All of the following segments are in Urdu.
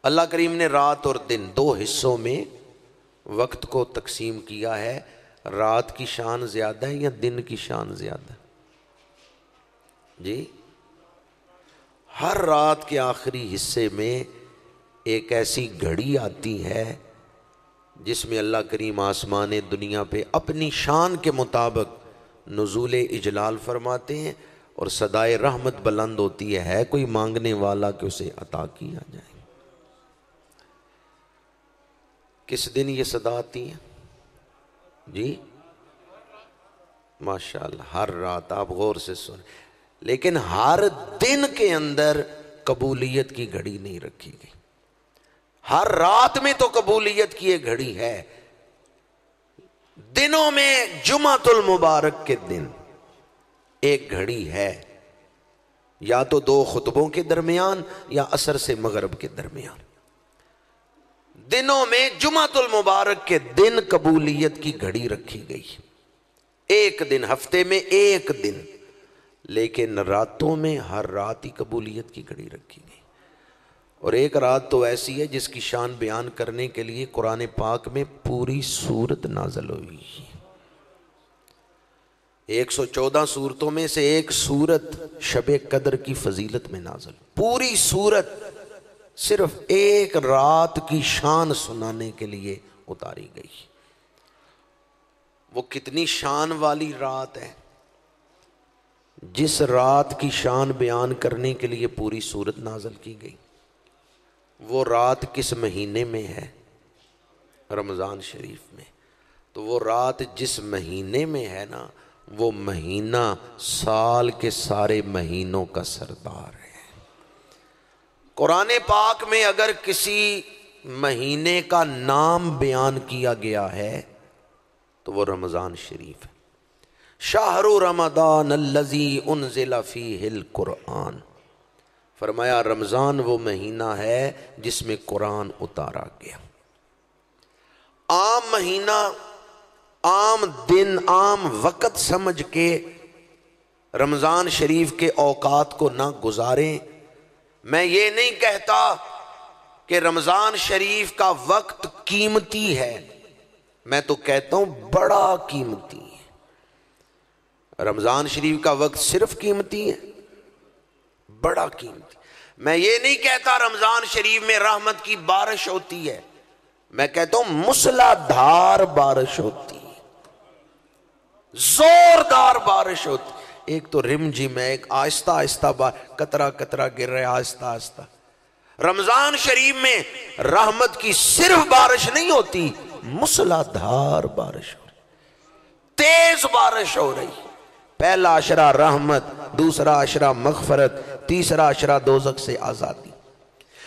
اللہ کریم نے رات اور دن دو حصوں میں وقت کو تقسیم کیا ہے. رات کی شان زیادہ ہے یا دن کی شان زیادہ ہے؟ جی، ہر رات کے آخری حصے میں ایک ایسی گھڑی آتی ہے جس میں اللہ کریم آسمان دنیا پہ اپنی شان کے مطابق نزول اجلال فرماتے ہیں اور صدائے رحمت بلند ہوتی ہے کوئی مانگنے والا کہ اسے عطا کیا جائے. کس دن یہ صدا آتی ہے؟ جی ماشاءاللہ ہر رات. آپ غور سے سنیں. لیکن ہر دن کے اندر قبولیت کی گھڑی نہیں رکھی گئی. ہر رات میں تو قبولیت کی ایک گھڑی ہے. دنوں میں جمعۃ المبارک کے دن ایک گھڑی ہے، یا تو دو خطبوں کے درمیان یا عصر سے مغرب کے درمیان. دنوں میں جمعۃ المبارک کے دن قبولیت کی گھڑی رکھی گئی، ایک دن، ہفتے میں ایک دن. لیکن راتوں میں ہر رات ہی قبولیت کی گھڑی رکھی گئی. اور ایک رات تو ایسی ہے جس کی شان بیان کرنے کے لیے قرآن پاک میں پوری سورت نازل ہوئی. 114 سورتوں میں سے ایک سورت شب قدر کی فضیلت میں نازل. پوری سورت صرف ایک رات کی شان سنانے کے لیے اتاری گئی. وہ کتنی شان والی رات ہے؟ جس رات کی شان بیان کرنے کے لیے پوری سورت نازل کی گئی، وہ رات کس مہینے میں ہے؟ رمضان شریف میں. تو وہ رات جس مہینے میں ہے نا، وہ مہینہ سال کے سارے مہینوں کا سردار ہے. قرآن پاک میں اگر کسی مہینے کا نام بیان کیا گیا ہے تو وہ رمضان شریف ہے. شہر رمضان الذی انزل فیہ القرآن. فرمایا رمضان وہ مہینہ ہے جس میں قرآن اتارا گیا. عام مہینہ، عام دن، عام وقت سمجھ کے رمضان شریف کے اوقات کو نہ گزاریں. میں یہ نہیں کہتا کہ رمضان شریف کا وقت قیمتی ہے، میں تو کہتا ہوں بڑا قیمتی ہے. رمضان شریف کا وقت صرف قیمتی ہے؟ بڑا قیمتی. میں یہ نہیں کہتا رمضان شریف میں رحمت کی بارش ہوتی ہے، میں کہتا ہوں موسلا دھار بارش ہوتی ہے، زوردار بارش ہوتی ہے. ایک تو رم جم ہے، ایک آہستہ آہستہ قطرہ قطرہ گر رہا ہے آہستہ آہستہ. رمضان شریف میں رحمت کی صرف بارش نہیں ہوتی، موسلا دھار بارش ہو رہی، تیز بارش ہو رہی. پہلا عشرہ رحمت، دوسرا عشرہ مغفرت، تیسرا عشرہ دوزخ سے آزادی.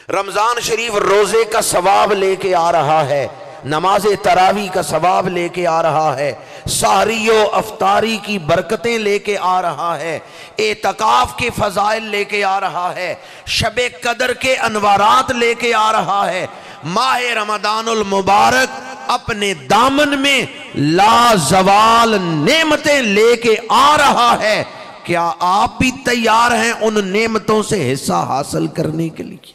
رمضان شریف روزے کا ثواب لے کے آ رہا ہے، نماز تراویح کا ثواب لے کے آ رہا ہے، سحری و افطاری کی برکتیں لے کے آ رہا ہے، اعتکاف کے فضائل لے کے آ رہا ہے، شب قدر کے انوارات لے کے آ رہا ہے. ماہ رمضان المبارک اپنے دامن میں لا زوال نعمتیں لے کے آ رہا ہے. کیا آپ بھی تیار ہیں ان نعمتوں سے حصہ حاصل کرنے کے لیے؟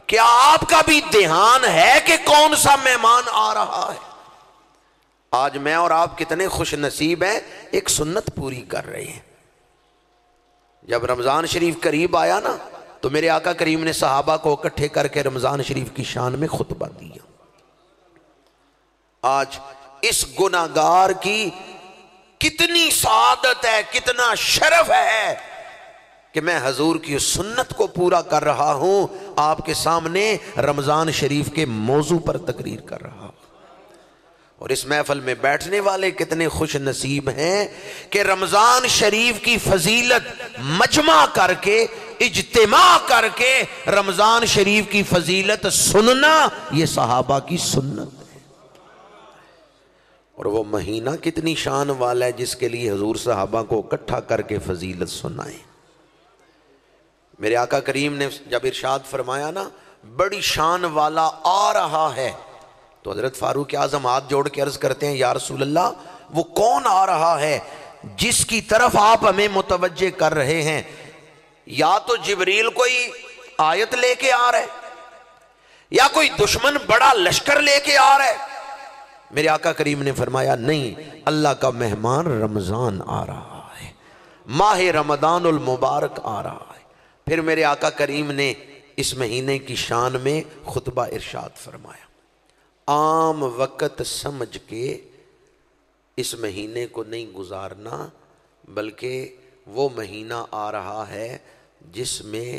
کیا آپ کا بھی دھیان ہے کہ کون سا مہمان آ رہا ہے؟ آج میں اور آپ کتنے خوش نصیب ہیں، ایک سنت پوری کر رہے ہیں. جب رمضان شریف قریب آیا نا تو میرے آقا کریم نے صحابہ کو اکٹھے کر کے رمضان شریف کی شان میں خطبہ دیا. آج اس گناہگار کی کتنی سعادت ہے، کتنا شرف ہے کہ میں حضور کی سنت کو پورا کر رہا ہوں، آپ کے سامنے رمضان شریف کے موضوع پر تقریر کر رہا ہوں. اور اس محفل میں بیٹھنے والے کتنے خوش نصیب ہیں کہ رمضان شریف کی فضیلت مجمع کر کے، اجتماع کر کے رمضان شریف کی فضیلت سننا، یہ صحابہ کی سنت ہے. اور وہ مہینہ کتنی شان والا ہے جس کے لیے حضور صحابہ کو اکٹھا کر کے فضیلت سنائے. میرے آقا کریم نے جب ارشاد فرمایا نا بڑی شان والا آ رہا ہے، تو حضرت فاروق اعظم ہاتھ جوڑ کے عرض کرتے ہیں یا رسول اللہ وہ کون آ رہا ہے جس کی طرف آپ ہمیں متوجہ کر رہے ہیں؟ یا تو جبریل کوئی آیت لے کے آ رہے، یا کوئی دشمن بڑا لشکر لے کے آ رہا ہے؟ میرے آقا کریم نے فرمایا نہیں، اللہ کا مہمان رمضان آ رہا ہے، ماہ رمضان المبارک آ رہا ہے۔ پھر میرے آقا کریم نے اس مہینے کی شان میں خطبہ ارشاد فرمایا، عام وقت سمجھ کے اس مہینے کو نہیں گزارنا، بلکہ وہ مہینہ آ رہا ہے جس میں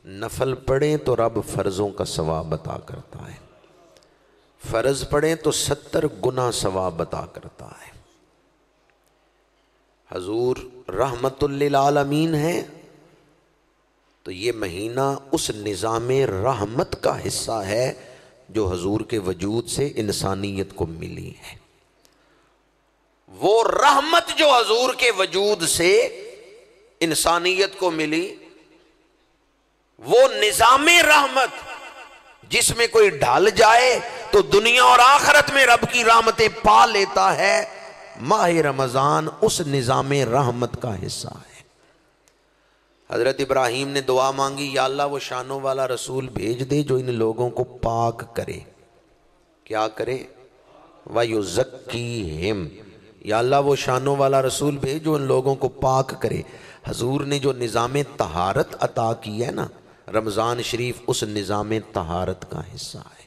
نفل پڑھیں تو رب فرضوں کا ثواب عطا کرتا ہے، فرض پڑھیں تو 70 گنا ثواب عطا کرتا ہے۔ حضور رحمت للعالمین ہے، تو یہ مہینہ اس نظام رحمت کا حصہ ہے جو حضور کے وجود سے انسانیت کو ملی ہے۔ وہ رحمت جو حضور کے وجود سے انسانیت کو ملی، وہ نظام رحمت جس میں کوئی ڈھل جائے تو دنیا اور آخرت میں رب کی رحمتیں پا لیتا ہے، ماہ رمضان اس نظام رحمت کا حصہ ہے۔ حضرت ابراہیم نے دعا مانگی، یا اللہ وہ شانوں والا رسول بھیج دے جو ان لوگوں کو پاک کرے۔ کیا کرے؟ وَيُزَكِّيهِمْ، یا اللہ وہ شانوں والا رسول بھیج جو ان لوگوں کو پاک کرے۔ حضور نے جو نظام طہارت عطا کی ہے نا، رمضان شریف اس نظام طہارت کا حصہ ہے۔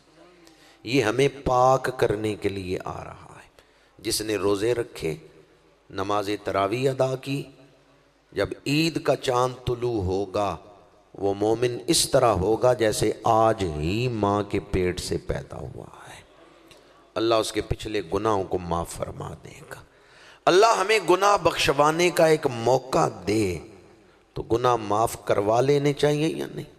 یہ ہمیں پاک کرنے کے لیے آ رہا ہے۔ جس نے روزے رکھے، نماز تراویح ادا کی، جب عید کا چاند طلوع ہوگا وہ مومن اس طرح ہوگا جیسے آج ہی ماں کے پیٹ سے پیدا ہوا ہے۔ اللہ اس کے پچھلے گناہوں کو معاف فرما دے گا۔ اللہ ہمیں گناہ بخشوانے کا ایک موقع دے تو گناہ معاف کروا لینے چاہیے یا نہیں؟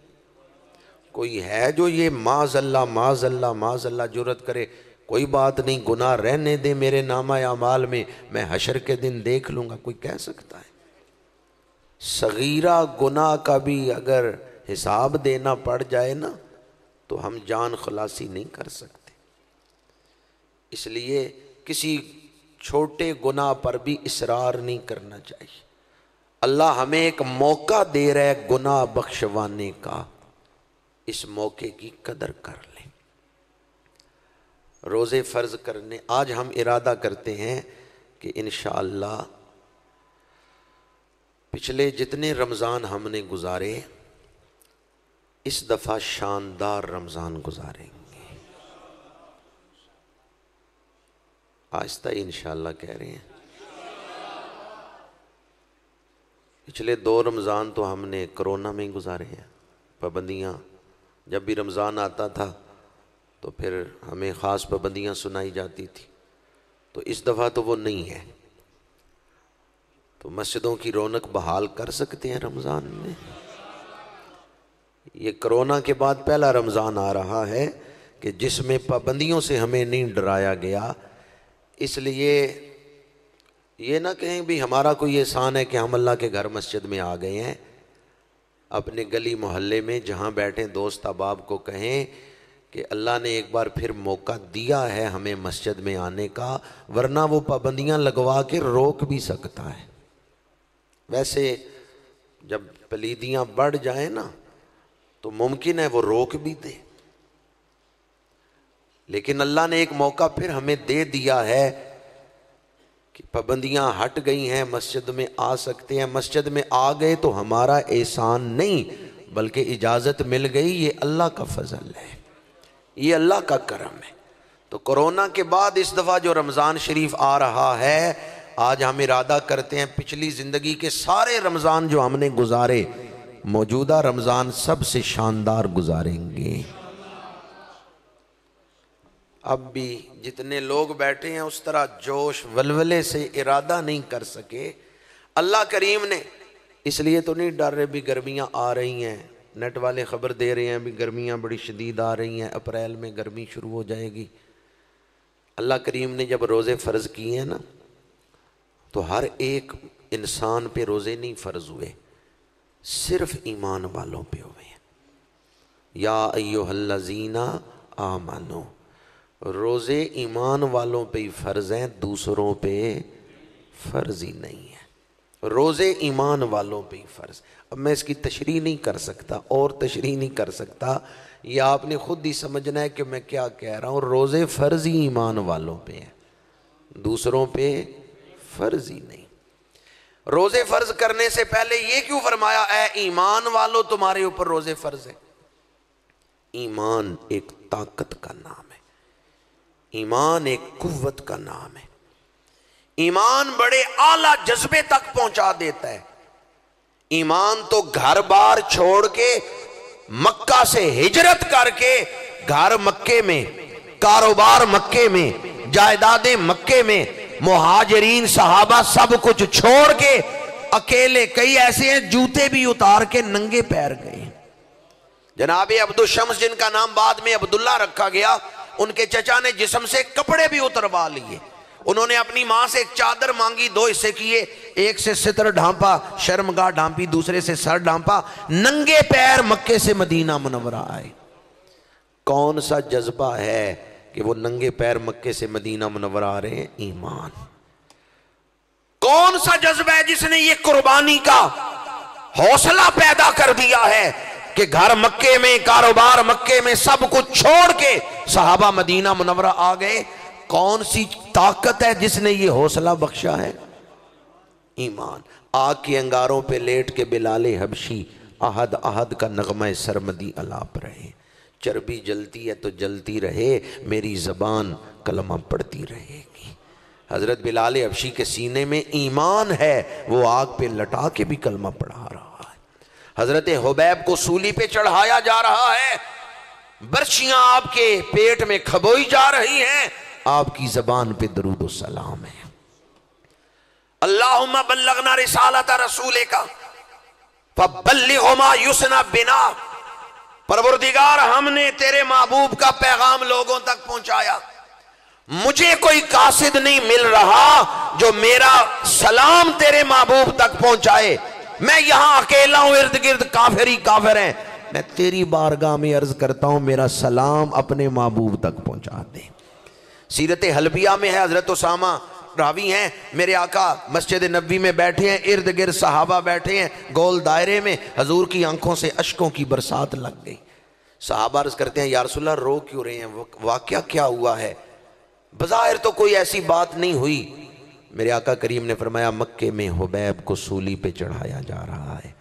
کوئی ہے جو یہ معاذ اللہ معاذ اللہ معاذ اللہ جرت کرے، کوئی بات نہیں، گناہ رہنے دے میرے نامہ اعمال میں حشر کے دن دیکھ لوں گا، کوئی کہہ سکتا ہے؟ صغیرہ گناہ کا بھی اگر حساب دینا پڑ جائے نا تو ہم جان خلاصی نہیں کر سکتے۔ اس لیے کسی چھوٹے گناہ پر بھی اصرار نہیں کرنا چاہیے۔ اللہ ہمیں ایک موقع دے رہا ہے گناہ بخشوانے کا، اس موقع کی قدر کر لیں۔ روزے فرض کرنے آج ہم ارادہ کرتے ہیں کہ انشاءاللہ پچھلے جتنے رمضان ہم نے گزارے اس دفعہ شاندار رمضان گزاریں گے۔ آہستہ انشاءاللہ کہہ رہے ہیں۔ پچھلے 2 رمضان تو ہم نے کرونا میں ہی گزارے ہیں، پابندیاں، جب بھی رمضان آتا تھا تو پھر ہمیں خاص پابندیاں سنائی جاتی تھی، تو اس دفعہ تو وہ نہیں ہے۔ تو مسجدوں کی رونق بحال کر سکتے ہیں رمضان میں۔ یہ کرونا کے بعد پہلا رمضان آ رہا ہے کہ جس میں پابندیوں سے ہمیں نہیں ڈرایا گیا، اس لیے یہ نہ کہیں بھی ہمارا کوئی احسان ہے کہ ہم اللہ کے گھر مسجد میں آ گئے ہیں۔ اپنے گلی محلے میں جہاں بیٹھیں دوست احباب کو کہیں کہ اللہ نے ایک بار پھر موقع دیا ہے ہمیں مسجد میں آنے کا، ورنہ وہ پابندیاں لگوا کے روک بھی سکتا ہے۔ ویسے جب پلیدیاں بڑھ جائیں نا تو ممکن ہے وہ روک بھی دے، لیکن اللہ نے ایک موقع پھر ہمیں دے دیا ہے کہ پابندیاں ہٹ گئی ہیں، مسجد میں آ سکتے ہیں۔ مسجد میں آ گئے تو ہمارا احسان نہیں بلکہ اجازت مل گئی، یہ اللہ کا فضل ہے، یہ اللہ کا کرم ہے۔ تو کرونا کے بعد اس دفعہ جو رمضان شریف آ رہا ہے، آج ہم ارادہ کرتے ہیں پچھلی زندگی کے سارے رمضان جو ہم نے گزارے، موجودہ رمضان سب سے شاندار گزاریں گے۔ اب بھی جتنے لوگ بیٹھے ہیں اس طرح جوش ولولے سے ارادہ نہیں کر سکے۔ اللہ کریم نے اس لیے تو نہیں ڈر رہے بھی گرمیاں آ رہی ہیں، نیٹ والے خبر دے رہے ہیں بھی گرمیاں بڑی شدید آ رہی ہیں، اپریل میں گرمی شروع ہو جائے گی۔ اللہ کریم نے جب روزے فرض کیے ہیں نا تو ہر ایک انسان پہ روزے نہیں فرض ہوئے، صرف ایمان والوں پہ ہوئے ہیں۔ یا ایھا الذین آمنو، روزے ایمان والوں پہ ہی فرض ہیں، دوسروں پہ فرض ہی نہیں ہے۔ روزے ایمان والوں پہ ہی فرض۔ اب میں اس کی تشریح نہیں کر سکتا اور تشریح نہیں کر سکتا، یہ آپ نے خود ہی سمجھنا ہے کہ میں کیا کہہ رہا ہوں. روزے فرض ہی ایمان والوں پہ ہیں, دوسروں پہ فرض ہی نہیں. روزے فرض کرنے سے پہلے یہ کیوں فرمایا اے ایمان والو تمہارے اوپر روزے فرض ہے؟ ایمان ایک طاقت کا نام ہے, ایمان ایک قوت کا نام ہے. ایمان بڑے اعلیٰ جذبے تک پہنچا دیتا ہے. ایمان تو گھر بار چھوڑ کے مکہ سے ہجرت کر کے گھر مکے میں, کاروبار مکے میں, جائیدادیں مکے میں, مہاجرین صحابہ سب کچھ چھوڑ کے اکیلے, کئی ایسے ہیں جوتے بھی اتار کے ننگے پیر گئے. جناب عبد الشمس جن کا نام بعد میں عبداللہ رکھا گیا, ان کے چچا نے جسم سے کپڑے بھی اتروا لیے. انہوں نے اپنی ماں سے ایک چادر مانگی, 2 حصے کیے, ایک سے ستر ڈھانپا, شرمگاہ ڈھانپی, دوسرے سے سر ڈھانپا, ننگے پیر مکے سے مدینہ منورہ آئے. کون سا جذبہ ہے کہ وہ ننگے پیر مکے سے مدینہ منورہ آ رہے ہیں؟ ایمان. کون سا جذبہ ہے جس نے یہ قربانی کا حوصلہ پیدا کر دیا ہے کہ گھر مکے میں, کاروبار مکے میں, سب کچھ چھوڑ کے صحابہ مدینہ منورہ آ گئے؟ کون سی طاقت ہے جس نے یہ حوصلہ بخشا ہے؟ ایمان. آگ کے انگاروں پہ لیٹ کے بلال حبشی احد احد کا نغمہ سرمدی الاپ رہے. چربی جلتی ہے تو جلتی رہے, میری زبان کلمہ پڑھتی رہے گی. حضرت بلال حبشی کے سینے میں ایمان ہے, وہ آگ پہ لٹا کے بھی کلمہ پڑھا رہا ہے. حضرت حبیب کو سولی پہ چڑھایا جا رہا ہے, برچیاں آپ کے پیٹ میں کھبوئی جا رہی ہیں, آپ کی زبان پہ درود و سلام ہے. اللہم بلغنا رسالت رسولک فبلغ ما یسنى بنا. پروردگار ہم نے تیرے محبوب کا پیغام لوگوں تک پہنچایا, مجھے کوئی قاصد نہیں مل رہا جو میرا سلام تیرے محبوب تک پہنچائے. میں یہاں اکیلا ہوں, ارد گرد کافر ہی کافر ہیں. میں تیری بارگاہ میں عرض کرتا ہوں میرا سلام اپنے محبوب تک پہنچا دے. سیرت حلبیہ میں ہے, حضرت اسامہ راوی ہیں, میرے آقا مسجد نبوی میں بیٹھے ہیں, ارد گرد صحابہ بیٹھے ہیں گول دائرے میں, حضور کی آنکھوں سے اشکوں کی برسات لگ گئی. صحابہ عرض کرتے ہیں یا رسول اللہ رو کیوں رہے ہیں, واقعہ کیا ہوا ہے؟ بظاہر تو کوئی ایسی بات نہیں ہوئی. میرے آقا کریم نے فرمایا مکے میں حبیب کو سولی پہ چڑھایا جا رہا ہے,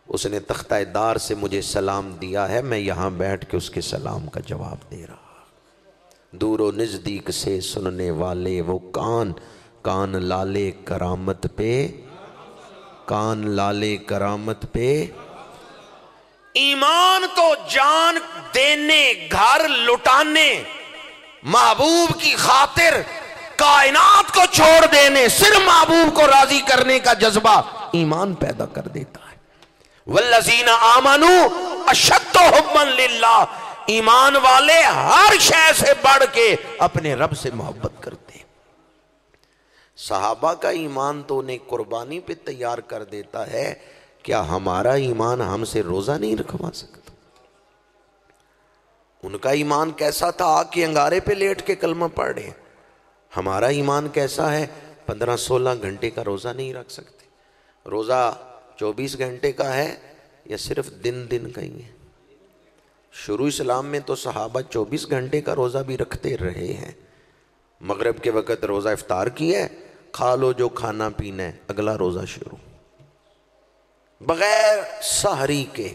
اس نے تختہ دار سے مجھے سلام دیا ہے, میں یہاں بیٹھ کے اس کے سلام کا جواب دے رہا. دور و نزدیک سے سننے والے وہ کان, کان لالے کرامت پہ, کان لالے کرامت پہ. ایمان تو جان دینے, گھر لٹانے, محبوب کی خاطر کائنات کو چھوڑ دینے, صرف محبوب کو راضی کرنے کا جذبہ ایمان پیدا کر دیتا ہے. والذین آمنوا اشد حبا للہ. ایمان والے ہر شے سے بڑھ کے اپنے رب سے محبت کرتے ہیں. صحابہ کا ایمان تو انہیں قربانی پہ تیار کر دیتا ہے, کیا ہمارا ایمان ہم سے روزہ نہیں رکھوا سکتا؟ ان کا ایمان کیسا تھا, آگ کے انگارے پہ لیٹ کے کلمہ پڑھ رہے ہیں. ہمارا ایمان کیسا ہے, 15-16 گھنٹے کا روزہ نہیں رکھ سکتے. روزہ 24 گھنٹے کا ہے یا صرف دن کا ہی ہے؟ شروع اسلام میں تو صحابہ 24 گھنٹے کا روزہ بھی رکھتے رہے ہیں. مغرب کے وقت روزہ افطار کی ہے, کھا لو جو کھانا پینا ہے, اگلا روزہ شروع, بغیر سحری کے.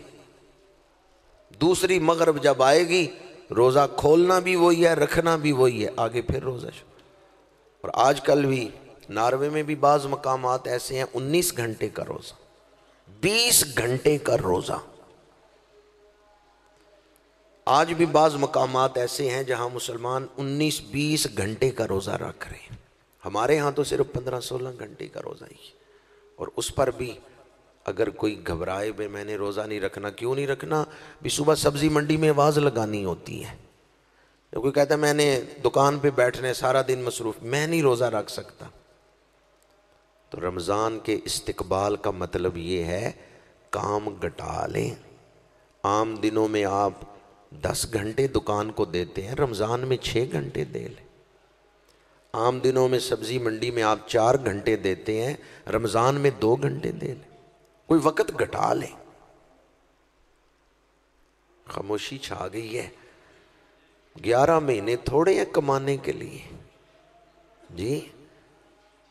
دوسری مغرب جب آئے گی روزہ کھولنا بھی وہی ہے, رکھنا بھی وہی ہے, آگے پھر روزہ شروع. اور آج کل بھی ناروے میں بھی بعض مقامات ایسے ہیں 19 گھنٹے کا روزہ, 20 گھنٹے کا روزہ. آج بھی بعض مقامات ایسے ہیں جہاں مسلمان 19-20 گھنٹے کا روزہ رکھ رہے ہیں. ہمارے ہاں تو صرف 15-16 گھنٹے کا روزہ ہی. اور اس پر بھی اگر کوئی گھبرائے بے میں نے روزہ نہیں رکھنا, کیوں نہیں رکھنا؟ بھی صبح سبزی منڈی میں آواز لگانی ہوتی ہے. جب کوئی کہتا ہے میں نے دکان پہ بیٹھنے سارا دن مصروف, میں نہیں روزہ رکھ سکتا. تو رمضان کے استقبال کا مطلب یہ ہے کام گھٹا لیں. عام دنوں میں آپ 10 گھنٹے دکان کو دیتے ہیں, رمضان میں 6 گھنٹے دے لیں. عام دنوں میں سبزی منڈی میں آپ 4 گھنٹے دیتے ہیں, رمضان میں 2 گھنٹے دے لیں. کوئی وقت گھٹا لیں. خاموشی چھا گئی ہے. 11 مہینے تھوڑے ہیں کمانے کے لیے جی.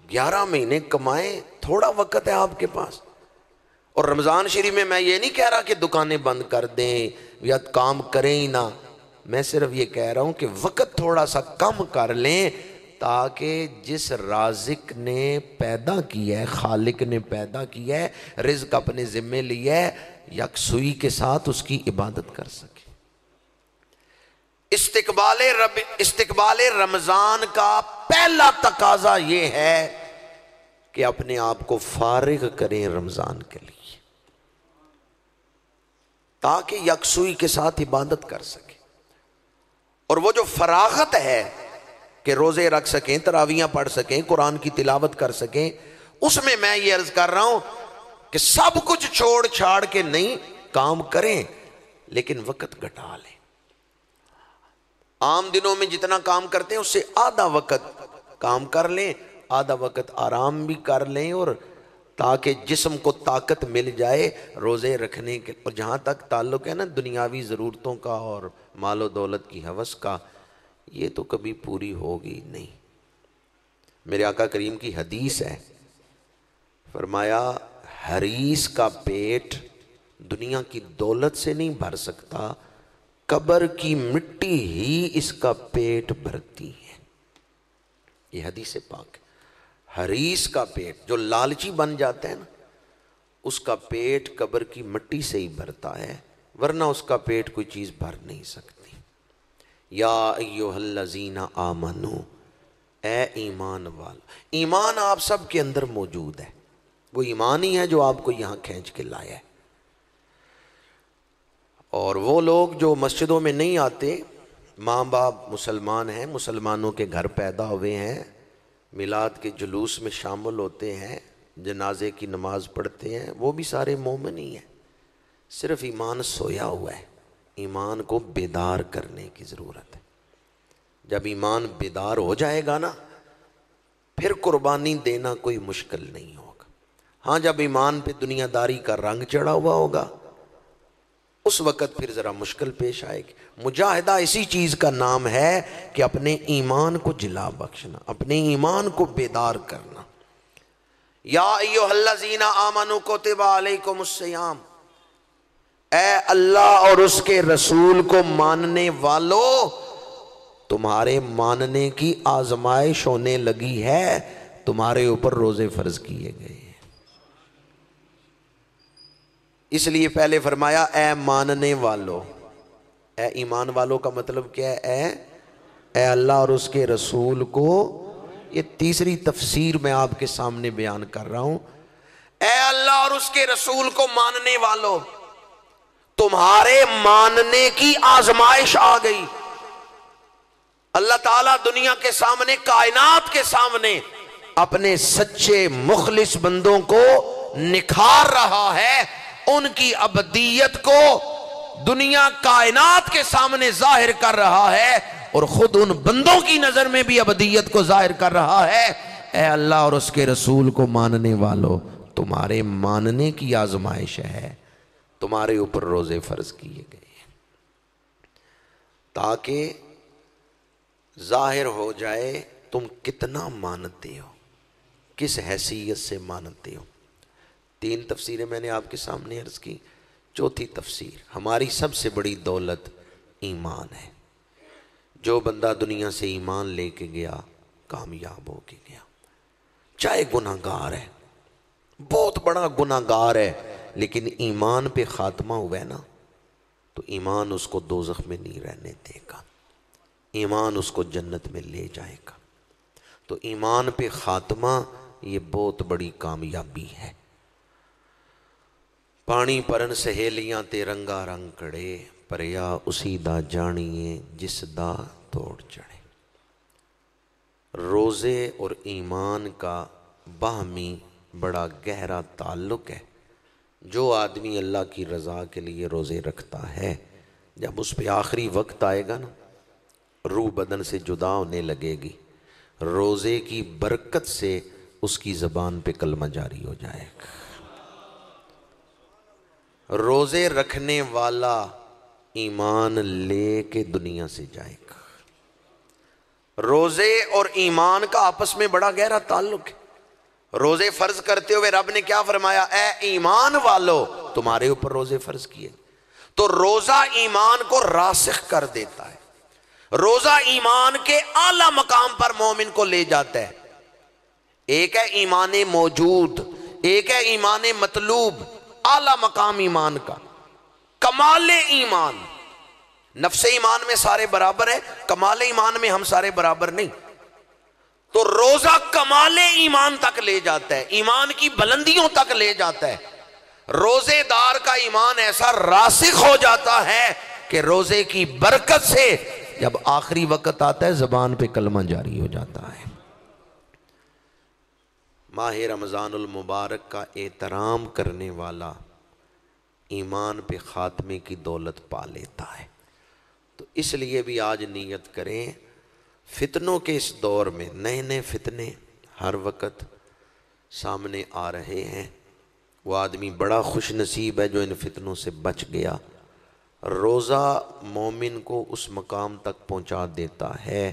11 مہینے کمائیں، تھوڑا وقت ہے آپ کے پاس. اور رمضان شریف میں یہ نہیں کہہ رہا کہ دکانیں بند کر دیں یا کام کریں ہی نہ. میں صرف یہ کہہ رہا ہوں کہ وقت تھوڑا سا کم کر لیں تاکہ جس رازق نے پیدا کیا ہے، خالق نے پیدا کیا ہے، رزق اپنے ذمے لیا ہے، یکسوئی کے ساتھ اس کی عبادت کر سکے. استقبال رمضان کا پہلا تقاضا یہ ہے کہ اپنے آپ کو فارغ کریں رمضان کے لیے تاکہ یکسوئی کے ساتھ عبادت کر سکیں. اور وہ جو فراغت ہے کہ روزے رکھ سکیں، تراویحاں پڑھ سکیں، قرآن کی تلاوت کر سکیں، اس میں یہ عرض کر رہا ہوں کہ سب کچھ چھوڑ چھاڑ کے نہیں، کام کریں لیکن وقت گھٹا لیں. عام دنوں میں جتنا کام کرتے ہیں اس سے آدھا وقت کام کر لیں، آدھا وقت آرام بھی کر لیں، اور تاکہ جسم کو طاقت مل جائے روزے رکھنے کے. اور جہاں تک تعلق ہے نا دنیاوی ضرورتوں کا اور مال و دولت کی ہوس کا، یہ تو کبھی پوری ہوگی نہیں. میرے آقا کریم کی حدیث ہے، فرمایا حریص کا پیٹ دنیا کی دولت سے نہیں بھر سکتا، قبر کی مٹی ہی اس کا پیٹ بھرتی ہے. یہ حدیث پاک. حریص کا پیٹ، جو لالچی بن جاتا ہے نا، اس کا پیٹ قبر کی مٹی سے ہی بھرتا ہے، ورنہ اس کا پیٹ کوئی چیز بھر نہیں سکتی. یا ایھا الذین آمنو، اے ایمان والو. ایمان آپ سب کے اندر موجود ہے، وہ ایمان ہی ہے جو آپ کو یہاں کھینچ کے لایا ہے. اور وہ لوگ جو مسجدوں میں نہیں آتے، ماں باپ مسلمان ہیں، مسلمانوں کے گھر پیدا ہوئے ہیں، میلاد کے جلوس میں شامل ہوتے ہیں، جنازے کی نماز پڑھتے ہیں، وہ بھی سارے مومن ہی ہیں. صرف ایمان سویا ہوا ہے. ایمان کو بیدار کرنے کی ضرورت ہے. جب ایمان بیدار ہو جائے گا نا، پھر قربانی دینا کوئی مشکل نہیں ہوگا. ہاں جب ایمان پہ دنیا داری کا رنگ چڑھا ہوا ہوگا اس وقت پھر ذرا مشکل پیش آئے گی. مجاہدہ اسی چیز کا نام ہے کہ اپنے ایمان کو جلا بخشنا، اپنے ایمان کو بیدار کرنا. یا ایھا الذین آمنوا کتب علیکم الصیام، اے اللہ اور اس کے رسول کو ماننے والو، تمہارے ماننے کی آزمائش ہونے لگی ہے، تمہارے اوپر روزے فرض کیے گئے ہیں. اس لیے پہلے فرمایا اے ماننے والو. اے ایمان والوں کا مطلب کیا ہے؟ اے اللہ اور اس کے رسول کو. یہ تیسری تفسیر میں آپ کے سامنے بیان کر رہا ہوں. اے اللہ اور اس کے رسول کو ماننے والو، تمہارے ماننے کی آزمائش آ گئی. اللہ تعالیٰ دنیا کے سامنے، کائنات کے سامنے اپنے سچے مخلص بندوں کو نکھار رہا ہے، ان کی ابدیت کو دنیا کائنات کے سامنے ظاہر کر رہا ہے، اور خود ان بندوں کی نظر میں بھی ابدیت کو ظاہر کر رہا ہے. اے اللہ اور اس کے رسول کو ماننے والو، تمہارے ماننے کی آزمائش ہے، تمہارے اوپر روزے فرض کیے گئے ہیں تاکہ ظاہر ہو جائے تم کتنا مانتے ہو، کس حیثیت سے مانتے ہو. 3 تفسیریں میں نے آپ کے سامنے عرض کی. چوتھی تفسیر، ہماری سب سے بڑی دولت ایمان ہے. جو بندہ دنیا سے ایمان لے کے گیا کامیاب ہو کے گیا، چاہے گناہ گار ہے، بہت بڑا گناہ گار ہے، لیکن ایمان پہ خاتمہ ہوا ہے نا، تو ایمان اس کو دوزخ میں نہیں رہنے دے گا، ایمان اس کو جنت میں لے جائے گا. تو ایمان پہ خاتمہ یہ بہت بڑی کامیابی ہے. پانی پرن سہیلیاں تے رنگا رنگ کڑے، پریا اسی دا جانیے جس دا توڑ چڑھے. روزے اور ایمان کا باہمی بڑا گہرا تعلق ہے. جو آدمی اللہ کی رضا کے لیے روزے رکھتا ہے، جب اس پہ آخری وقت آئے گا نا، روح بدن سے جدا ہونے لگے گی. روزے کی برکت سے اس کی زبان پہ کلمہ جاری ہو جائے گا. روزے رکھنے والا ایمان لے کے دنیا سے جائے گا۔ روزے اور ایمان کا آپس میں بڑا گہرا تعلق ہے۔ روزے فرض کرتے ہوئے رب نے کیا فرمایا؟ اے ایمان والو تمہارے اوپر روزے فرض کیے۔ تو روزہ ایمان کو راسخ کر دیتا ہے، روزہ ایمان کے اعلیٰ مقام پر مومن کو لے جاتا ہے۔ ایک ہے ایمان موجود، ایک ہے ایمان مطلوب، اعلیٰ مقام ایمان کا، کمال ایمان۔ نفس ایمان میں سارے برابر ہیں، کمال ایمان میں ہم سارے برابر نہیں۔ تو روزہ کمال ایمان تک لے جاتا ہے، ایمان کی بلندیوں تک لے جاتا ہے۔ روزے دار کا ایمان ایسا راسخ ہو جاتا ہے کہ روزے کی برکت سے جب آخری وقت آتا ہے زبان پہ کلمہ جاری ہو جاتا ہے۔ ماہ رمضان المبارک کا احترام کرنے والا ایمان پہ خاتمے کی دولت پا لیتا ہے۔ تو اس لیے بھی آج نیت کریں، فتنوں کے اس دور میں نئے نئے فتنے ہر وقت سامنے آ رہے ہیں۔ وہ آدمی بڑا خوش نصیب ہے جو ان فتنوں سے بچ گیا۔ روزہ مومن کو اس مقام تک پہنچا دیتا ہے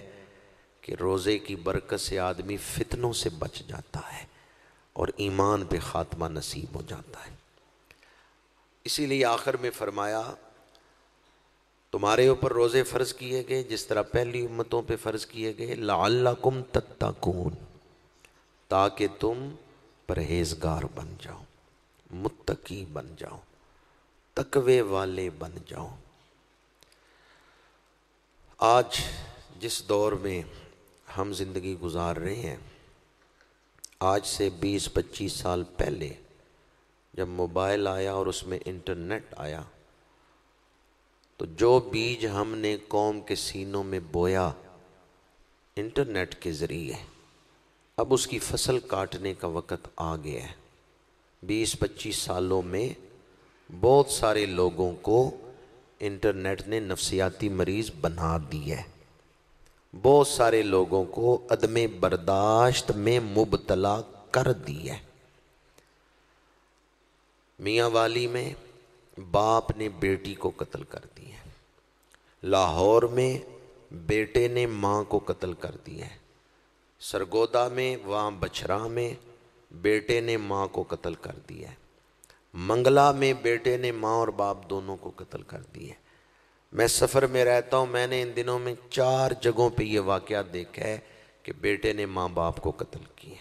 کہ روزے کی برکت سے آدمی فتنوں سے بچ جاتا ہے اور ایمان پہ خاتمہ نصیب ہو جاتا ہے۔ اسی لیے آخر میں فرمایا تمہارے اوپر روزے فرض کیے گئے جس طرح پہلی امتوں پہ فرض کیے گئے، لعلکم تتقون، تاکہ تم پرہیزگار بن جاؤ، متقی بن جاؤ، تقوی والے بن جاؤ۔ آج جس دور میں ہم زندگی گزار رہے ہیں، آج سے 20-25 سال پہلے جب موبائل آیا اور اس میں انٹرنیٹ آیا تو جو بیج ہم نے قوم کے سینوں میں بویا انٹرنیٹ کے ذریعے، اب اس کی فصل کاٹنے کا وقت آ گیا ہے۔ 20-25 سالوں میں بہت سارے لوگوں کو انٹرنیٹ نے نفسیاتی مریض بنا دیا ہے، بہت سارے لوگوں کو عدم برداشت میں مبتلا کر دیا ہے۔ میاں والی میں باپ نے بیٹی کو قتل کر دیا ہے، لاہور میں بیٹے نے ماں کو قتل کر دیا ہے، سرگودا میں وہاں بچھرا میں بیٹے نے ماں کو قتل کر دیا ہے، منگلا میں بیٹے نے ماں اور باپ دونوں کو قتل کر دیا ہے۔ میں سفر میں رہتا ہوں، میں نے ان دنوں میں 4 جگہوں پہ یہ واقعہ دیکھا ہے کہ بیٹے نے ماں باپ کو قتل کیے،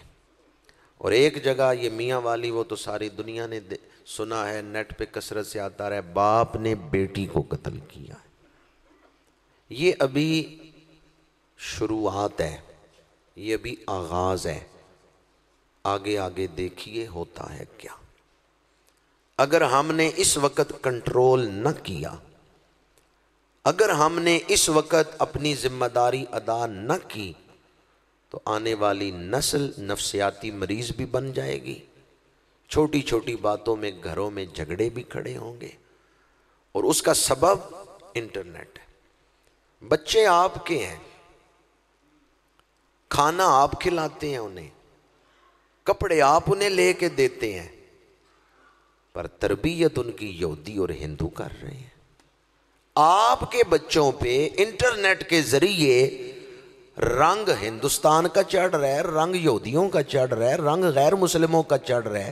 اور ایک جگہ یہ میاں والی، وہ تو ساری دنیا نے سنا ہے، نیٹ پہ کثرت سے آتا رہا ہے، باپ نے بیٹی کو قتل کیا۔ یہ ابھی شروعات ہے، یہ ابھی آغاز ہے، آگے آگے دیکھیے ہوتا ہے کیا۔ اگر ہم نے اس وقت کنٹرول نہ کیا، اگر ہم نے اس وقت اپنی ذمہ داری ادا نہ کی تو آنے والی نسل نفسیاتی مریض بھی بن جائے گی، چھوٹی چھوٹی باتوں میں گھروں میں جھگڑے بھی کھڑے ہوں گے، اور اس کا سبب انٹرنیٹ ہے۔ بچے آپ کے ہیں، کھانا آپ کھلاتے ہیں انہیں، کپڑے آپ انہیں لے کے دیتے ہیں، پر تربیت ان کی یہودی اور ہندو کر رہے ہیں۔ آپ کے بچوں پہ انٹرنیٹ کے ذریعے رنگ ہندوستان کا چڑھ رہا ہے، رنگ یہودیوں کا چڑھ رہا ہے، رنگ غیر مسلموں کا چڑھ رہا ہے،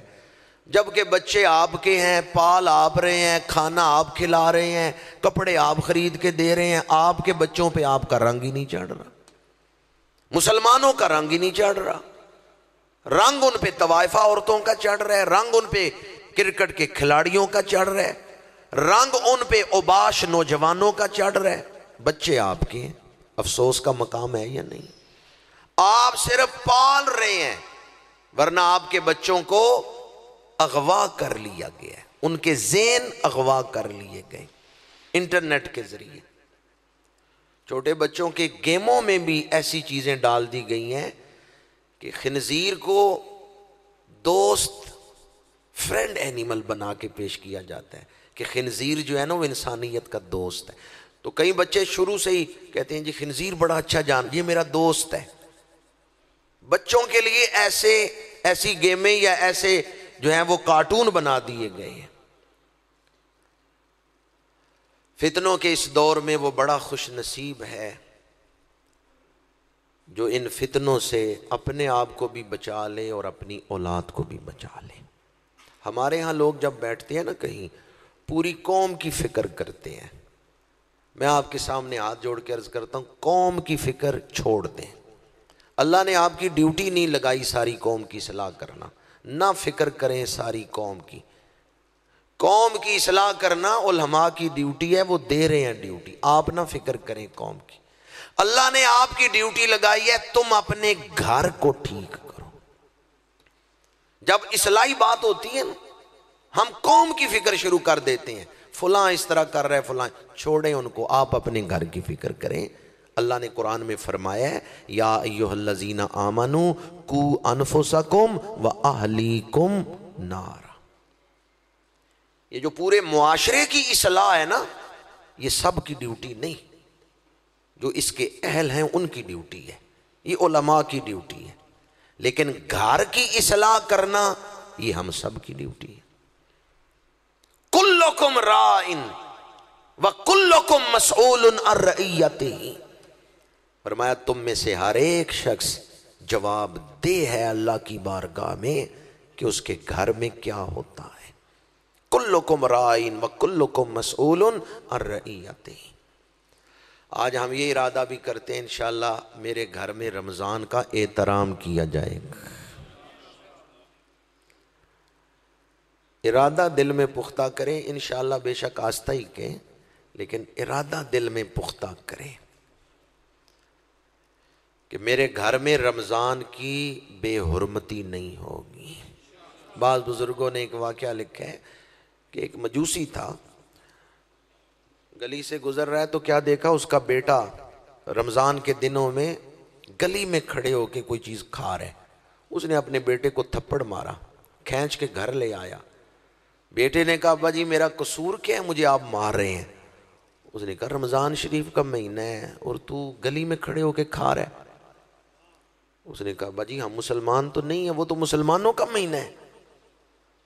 جبکہ بچے آپ کے ہیں، پال آپ رہے ہیں، کھانا آپ کھلا رہے ہیں، کپڑے آپ خرید کے دے رہے ہیں، آپ کے بچوں پہ آپ کا رنگ ہی نہیں چڑھ رہا، مسلمانوں کا رنگ ہی نہیں چڑھ رہا۔ رنگ ان پہ طوائفہ عورتوں کا چڑھ رہا ہے، رنگ ان پہ کرکٹ کے کھلاڑیوں کا چڑھ رہا ہے، رنگ ان پہ اوباش نوجوانوں کا چڑھ رہا ہے۔ بچے آپ کے ہیں، افسوس کا مقام ہے یا نہیں؟ آپ صرف پال رہے ہیں، ورنہ آپ کے بچوں کو اغوا کر لیا گیا ہے، ان کے ذہن اغوا کر لیے گئے انٹرنیٹ کے ذریعے۔ چھوٹے بچوں کے گیموں میں بھی ایسی چیزیں ڈال دی گئی ہیں کہ خنزیر کو دوست، فرینڈ اینیمل بنا کے پیش کیا جاتا ہے کہ خنزیر جو ہے نا وہ انسانیت کا دوست ہے۔ تو کئی بچے شروع سے ہی کہتے ہیں جی خنزیر بڑا اچھا یہ میرا دوست ہے۔ بچوں کے لیے ایسی گیمیں یا ایسے جو ہیں وہ کارٹون بنا دیے گئے ہیں۔ فتنوں کے اس دور میں وہ بڑا خوش نصیب ہے جو ان فتنوں سے اپنے آپ کو بھی بچا لے اور اپنی اولاد کو بھی بچا لے۔ ہمارے ہاں لوگ جب بیٹھتے ہیں نا کہیں، پوری قوم کی فکر کرتے ہیں۔ میں آپ کے سامنے ہاتھ جوڑ کے عرض کرتا ہوں، قوم کی فکر چھوڑ دیں۔ اللہ نے آپ کی ڈیوٹی نہیں لگائی ساری قوم کی اصلاح کرنا، نہ فکر کریں ساری قوم کی۔ قوم کی اصلاح کرنا علماء کی ڈیوٹی ہے، وہ دے رہے ہیں ڈیوٹی، آپ نہ فکر کریں قوم کی۔ اللہ نے آپ کی ڈیوٹی لگائی ہے، تم اپنے گھر کو ٹھیک کرو۔ جب اصلاحی بات ہوتی ہے نا، ہم قوم کی فکر شروع کر دیتے ہیں، فلاں اس طرح کر رہے فلاں، چھوڑیں ان کو، آپ اپنے گھر کی فکر کریں۔ اللہ نے قرآن میں فرمایا ہے، یا ایھا الذین آمنوا قوا انفسکم واہلیکم نارا۔ یہ جو پورے معاشرے کی اصلاح ہے نا، یہ سب کی ڈیوٹی نہیں، جو اس کے اہل ہیں ان کی ڈیوٹی ہے، یہ علماء کی ڈیوٹی ہے، لیکن گھر کی اصلاح کرنا یہ ہم سب کی ڈیوٹی ہے۔ کلکم راع وکلکم مسئول عن رعیتہ، فرمایا تم میں سے ہر ایک شخص جواب دہ ہے اللہ کی بارگاہ میں کہ اس کے گھر میں کیا ہوتا ہے۔ کلکم راع وکلکم مسئول عن رعیتہ۔ آج ہم یہ ارادہ بھی کرتے ہیں انشاءاللہ میرے گھر میں رمضان کا احترام کیا جائے گا۔ ارادہ دل میں پختہ کریں، انشاءاللہ بے شک آستہ ہی کہیں، لیکن ارادہ دل میں پختہ کریں کہ میرے گھر میں رمضان کی بے حرمتی نہیں ہوگی۔ بعض بزرگوں نے ایک واقعہ لکھا ہے کہ ایک مجوسی تھا، گلی سے گزر رہا ہے تو کیا دیکھا، اس کا بیٹا رمضان کے دنوں میں گلی میں کھڑے ہو کے کوئی چیز کھا رہے، اس نے اپنے بیٹے کو تھپڑ مارا، کھینچ کے گھر لے آیا۔ بیٹے نے کہا ابا جی میرا قصور کیا ہے، مجھے آپ مار رہے ہیں؟ اس نے کہا رمضان شریف کا مہینہ ہے اور تو گلی میں کھڑے ہو کے کھا رہا ہے۔ اس نے کہا ابا جی ہم مسلمان تو نہیں ہیں، وہ تو مسلمانوں کا مہینہ ہے۔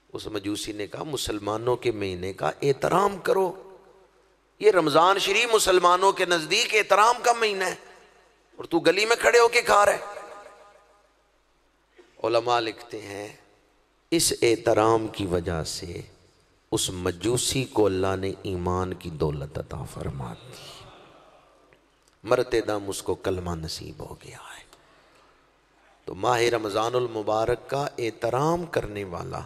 اس مجوسی نے کہا مسلمانوں کے مہینے کا احترام کرو، یہ رمضان شریف مسلمانوں کے نزدیک احترام کا مہینہ ہے اور تو گلی میں کھڑے ہو کے کھا رہا ہے۔ علماء لکھتے ہیں اس احترام کی وجہ سے اس مجوسی کو اللہ نے ایمان کی دولت عطا فرما دی، مرتے دم اس کو کلمہ نصیب ہو گیا ہے۔ تو ماہ رمضان المبارک کا احترام کرنے والا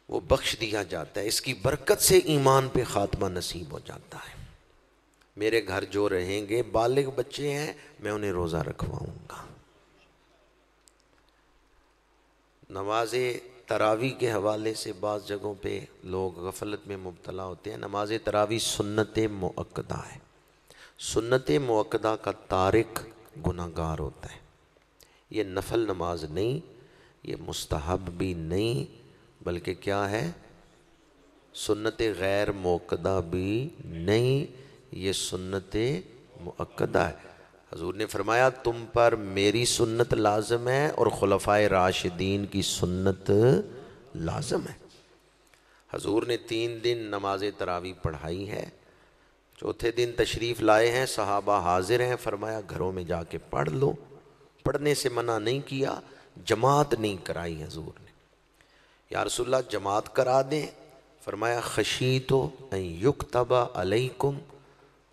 وہ بخش دیا جاتا ہے، اس کی برکت سے ایمان پہ خاتمہ نصیب ہو جاتا ہے۔ میرے گھر جو رہیں گے بالغ بچے ہیں، میں انہیں روزہ رکھواؤں گا۔ نماز تراویح کے حوالے سے بعض جگہوں پہ لوگ غفلت میں مبتلا ہوتے ہیں۔ نماز تراویح سنت مؤکدہ ہے، سنت مؤکدہ کا تارک گناہگار ہوتا ہے۔ یہ نفل نماز نہیں، یہ مستحب بھی نہیں، بلکہ کیا ہے، سنت غیر مؤکدہ بھی نہیں، یہ سنت مؤکدہ ہے۔ حضور نے فرمایا تم پر میری سنت لازم ہے اور خلفائے راشدین کی سنت لازم ہے۔ حضور نے 3 دن نماز تراویح پڑھائی ہے، چوتھے دن تشریف لائے ہیں، صحابہ حاضر ہیں، فرمایا گھروں میں جا کے پڑھ لو، پڑھنے سے منع نہیں کیا، جماعت نہیں کرائی حضور نے۔ یا رسول اللہ جماعت کرا دیں، فرمایا خشیت ان یکتب علیکم،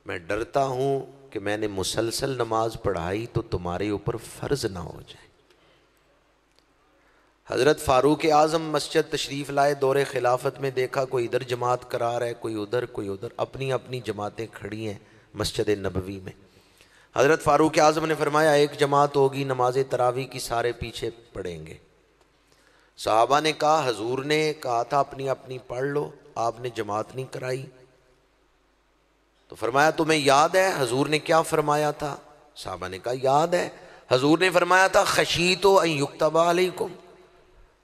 میں ڈرتا ہوں کہ میں نے مسلسل نماز پڑھائی تو تمہارے اوپر فرض نہ ہو جائے۔ حضرت فاروق اعظم مسجد تشریف لائے، دور خلافت میں دیکھا کوئی ادھر جماعت کرا رہا ہے، کوئی ادھر کوئی ادھر، اپنی اپنی جماعتیں کھڑی ہیں مسجد نبوی میں۔ حضرت فاروق اعظم نے فرمایا ایک جماعت ہوگی نماز تراویح کی، سارے پیچھے پڑھیں گے۔ صحابہ نے کہا حضور نے کہا تھا اپنی اپنی پڑھ لو، آپ نے جماعت نہیں کرائی۔ تو فرمایا تمہیں یاد ہے حضور نے کیا فرمایا تھا؟ صحابہ نے کہا یاد ہے، حضور نے فرمایا تھا خشیت ان یکتب علیکم،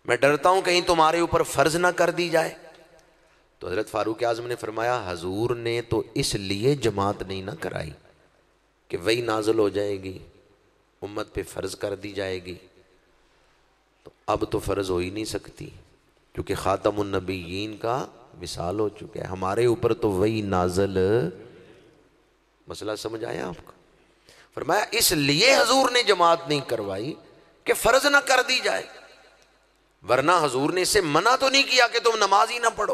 میں ڈرتا ہوں کہیں تمہارے اوپر فرض نہ کر دی جائے۔ تو حضرت فاروق اعظم نے فرمایا حضور نے تو اس لیے جماعت نہیں نہ کرائی کہ وہی نازل ہو جائے گی، امت پہ فرض کر دی جائے گی، تو اب تو فرض ہو ہی نہیں سکتی، کیونکہ خاتم النبیین کا وصال ہو چکا ہے، ہمارے اوپر تو وہی نازل. مسئلہ سمجھ آیا آپ کو؟ فرمایا اس لیے حضور نے جماعت نہیں کروائی کہ فرض نہ کر دی جائے، ورنہ حضور نے اسے منع تو نہیں کیا کہ تم نماز ہی نہ پڑھو.